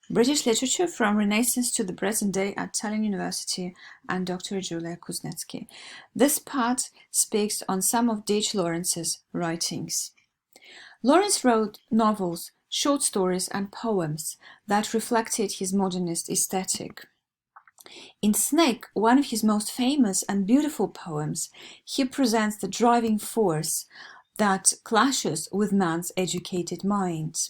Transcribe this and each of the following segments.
British Literature from Renaissance to the Present Day at Tallinn University and Dr. Julia Kuznetsky. This part speaks on some of D.H. Lawrence's writings. Lawrence wrote novels, short stories and poems that reflected his modernist aesthetic. In Snake, one of his most famous and beautiful poems, he presents the driving force that clashes with man's educated mind.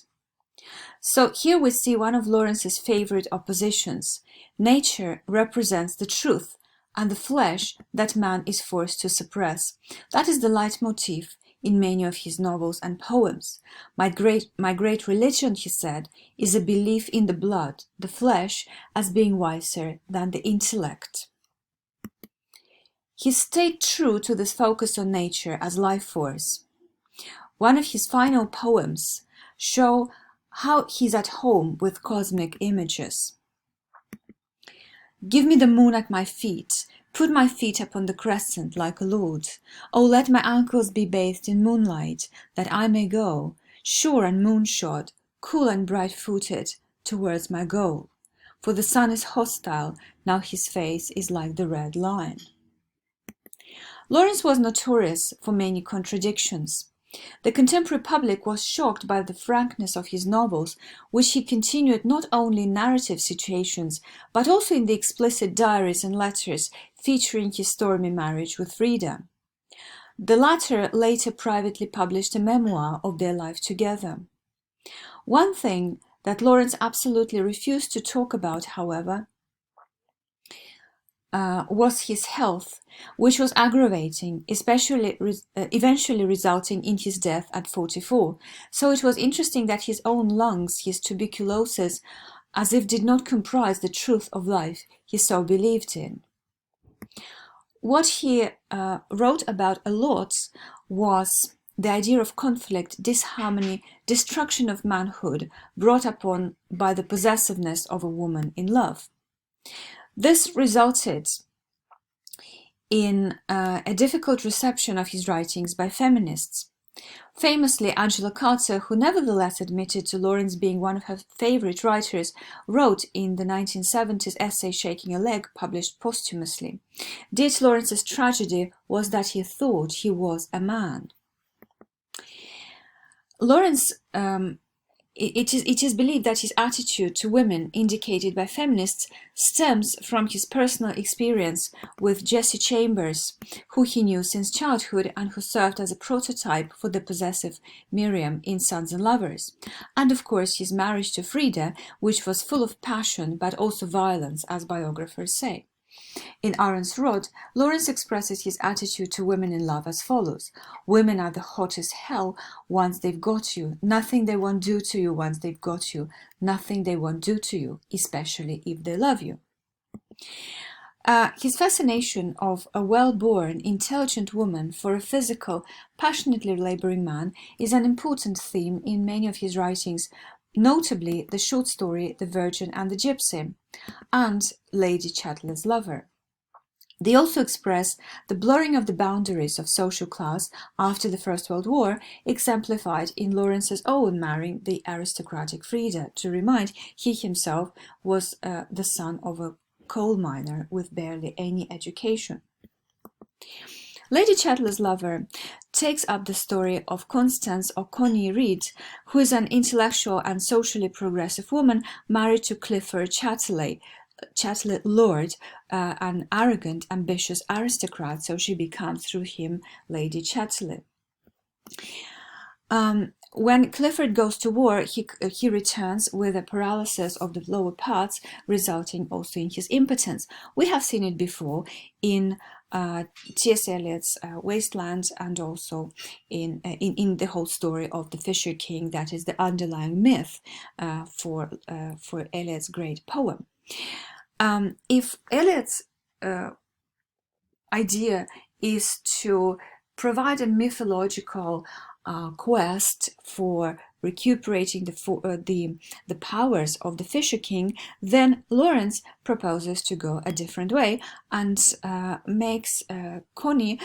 So here we see one of Lawrence's favorite oppositions. Nature represents the truth and the flesh that man is forced to suppress. That is the leitmotif in many of his novels and poems. My great religion, he said, is a belief in the blood, the flesh, as being wiser than the intellect. He stayed true to this focus on nature as life force. One of his final poems show how he's at home with cosmic images. Give me the moon at my feet, put my feet upon the crescent like a lord. Oh, let my ankles be bathed in moonlight, that I may go, sure and moonshod, cool and bright-footed, towards my goal. For the sun is hostile, now his face is like the red lion. Lawrence was notorious for many contradictions. The contemporary public was shocked by the frankness of his novels, which he continued not only in narrative situations, but also in the explicit diaries and letters featuring his stormy marriage with Frida. The latter later privately published a memoir of their life together. One thing that Lawrence absolutely refused to talk about, however, was his health, which was aggravating, especially eventually resulting in his death at 44. So it was interesting that his own lungs, his tuberculosis, as if did not comprise the truth of life he so believed in. What he wrote about a lot was the idea of conflict, disharmony, destruction of manhood brought upon by the possessiveness of a woman in love. This resulted in a difficult reception of his writings by feminists. Famously, Angela Carter, who nevertheless admitted to Lawrence being one of her favorite writers, wrote in the 1970s essay Shaking a Leg, published posthumously. D.H. Lawrence's tragedy was that he thought he was a man. Lawrence It is believed that his attitude to women, indicated by feminists, stems from his personal experience with Jessie Chambers, who he knew since childhood and who served as a prototype for the possessive Miriam in Sons and Lovers, and of course his marriage to Frida, which was full of passion but also violence, as biographers say. In Aaron's Rod, Lawrence expresses his attitude to women in love as follows. Women are the hottest hell once they've got you. Nothing they won't do to you once they've got you. Nothing they won't do to you, especially if they love you. His fascination of a well-born, intelligent woman for a physical, passionately laboring man is an important theme in many of his writings, notably the short story The Virgin and the Gypsy and Lady Chatterley's Lover. They also express the blurring of the boundaries of social class after the First World War, exemplified in Lawrence's own marrying the aristocratic Frida. To remind, he himself was the son of a coal miner with barely any education. Lady Chatterley's Lover takes up the story of Constance or Connie Reed, who is an intellectual and socially progressive woman married to Clifford Chatterley Lord, an arrogant, ambitious aristocrat, so she becomes through him Lady Chatterley. When Clifford goes to war, he returns with a paralysis of the lower parts, resulting also in his impotence. We have seen it before in T.S. Eliot's Wasteland, and also in the whole story of the Fisher King, that is the underlying myth for Eliot's great poem. If Eliot's idea is to provide a mythological quest for recuperating the powers of the Fisher King, then Lawrence proposes to go a different way and makes Connie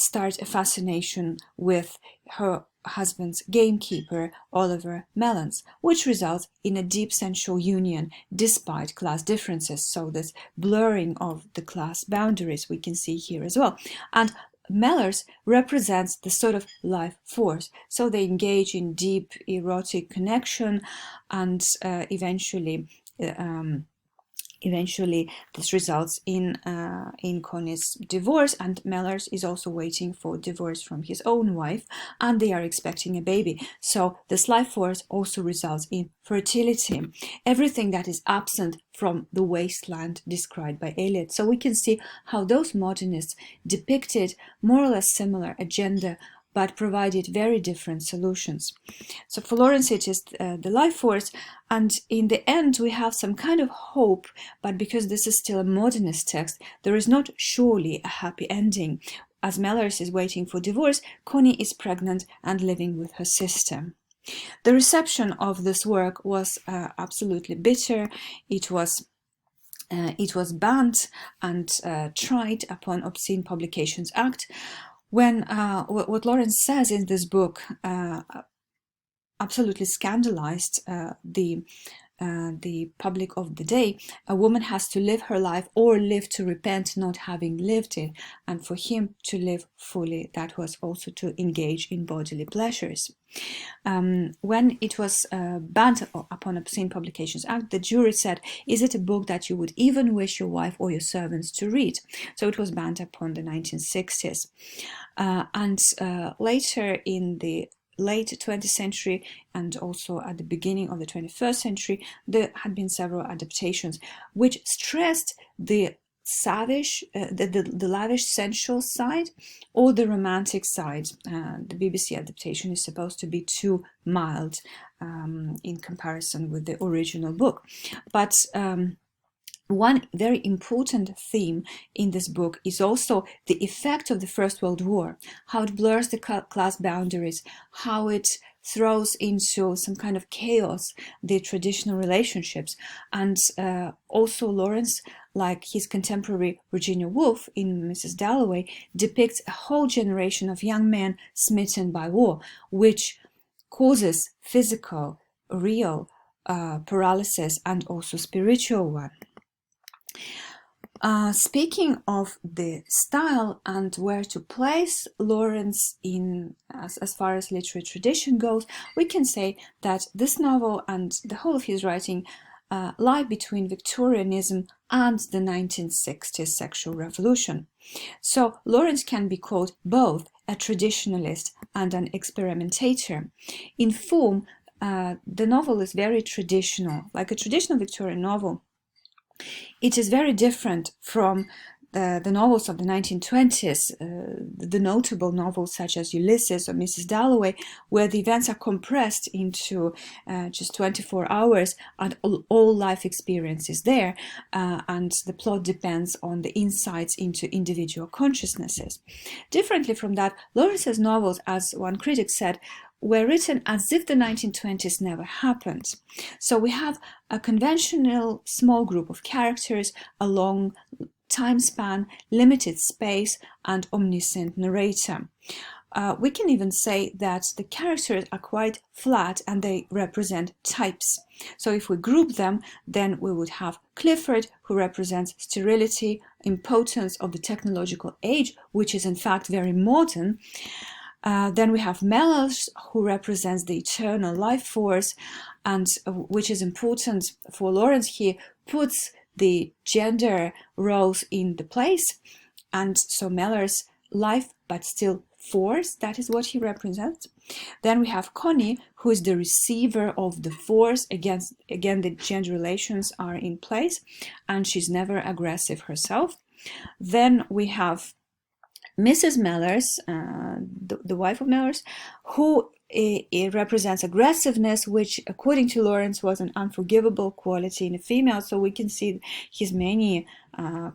start a fascination with her husband's gamekeeper, Oliver Mellons, which results in a deep sensual union despite class differences. So this blurring of the class boundaries we can see here as well. And Mellors represents the sort of life force. So they engage in deep erotic connection, and eventually this results in Connie's divorce, and Mellors is also waiting for divorce from his own wife, and they are expecting a baby. So this life force also results in fertility, everything that is absent from the wasteland described by Eliot. So we can see how those modernists depicted more or less similar agenda, but provided very different solutions. So for Lawrence, it is the life force, and in the end we have some kind of hope, but because this is still a modernist text, there is not surely a happy ending. As Mellors is waiting for divorce, Connie is pregnant and living with her sister. The reception of this work was absolutely bitter. It was banned and tried upon Obscene Publications Act. When what Lawrence says in this book absolutely scandalized the public of the day. A woman has to live her life or live to repent not having lived it, and for him to live fully, that was also to engage in bodily pleasures. When it was banned upon Obscene Publications Act, the jury said, is it a book that you would even wish your wife or your servants to read? So it was banned upon the 1960s. And later in the late 20th century and also at the beginning of the 21st century, there had been several adaptations which stressed the savage, the lavish sensual side or the romantic side. The BBC adaptation is supposed to be too mild in comparison with the original book. But one very important theme in this book is also the effect of the First World War, how it blurs the class boundaries, how it throws into some kind of chaos the traditional relationships. And also Lawrence, like his contemporary Virginia Woolf in Mrs. Dalloway, depicts a whole generation of young men smitten by war, which causes physical, real paralysis and also spiritual one. Speaking of the style and where to place Lawrence in as far as literary tradition goes, we can say that this novel and the whole of his writing lie between Victorianism and the 1960s sexual revolution. So Lawrence can be called both a traditionalist and an experimentator. In form, the novel is very traditional, like a traditional Victorian novel. It is very different from the novels of the 1920s, the notable novels such as Ulysses or Mrs. Dalloway, where the events are compressed into just 24 hours and all life experience is there, and the plot depends on the insights into individual consciousnesses. Differently from that, Lawrence's novels, as one critic said, were written as if the 1920s never happened. So we have a conventional small group of characters, a long time span, limited space, and omniscient narrator. We can even say that the characters are quite flat and they represent types. So if we group them, then we would have Clifford, who represents sterility, impotence of the technological age, which is in fact very modern. Then we have Mellors, who represents the eternal life force, and which is important for Lawrence here, puts the gender roles in the place. And so Mellors, life but still force, that is what he represents. Then we have Connie, who is the receiver of the force. Again, the gender relations are in place, and she's never aggressive herself. Then we have Mrs. Mellors, the wife of Mellors, who it represents aggressiveness, which according to Lawrence was an unforgivable quality in a female. So we can see his many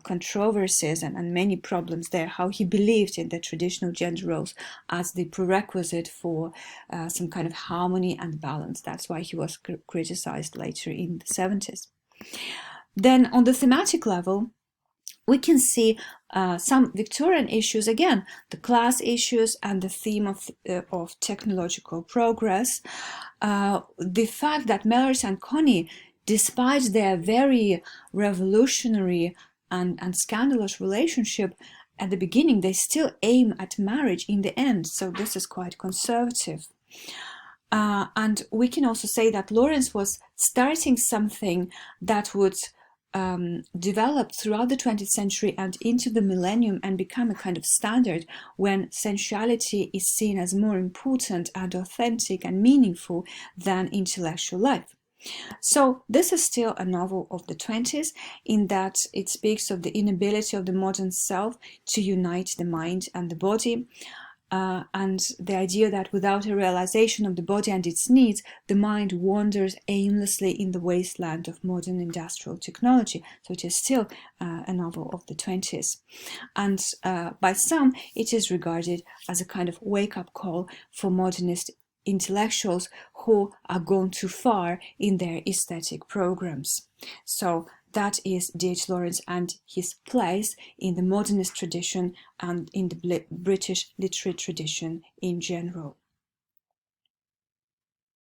controversies and many problems there, how he believed in the traditional gender roles as the prerequisite for some kind of harmony and balance. That's why he was criticized later in the 70s. Then on the thematic level, we can see some Victorian issues, again, the class issues and the theme of technological progress. The fact that Melrose and Connie, despite their very revolutionary and scandalous relationship, at the beginning, they still aim at marriage in the end. So this is quite conservative. And we can also say that Lawrence was starting something that would develop throughout the 20th century and into the millennium and become a kind of standard, when sensuality is seen as more important and authentic and meaningful than intellectual life. So this is still a novel of the 20s, in that it speaks of the inability of the modern self to unite the mind and the body, and the idea that without a realization of the body and its needs, the mind wanders aimlessly in the wasteland of modern industrial technology. So it is still a novel of the 20s. And by some, it is regarded as a kind of wake-up call for modernist intellectuals who are gone too far in their aesthetic programs. So that is D.H. Lawrence and his place in the modernist tradition and in the British literary tradition in general.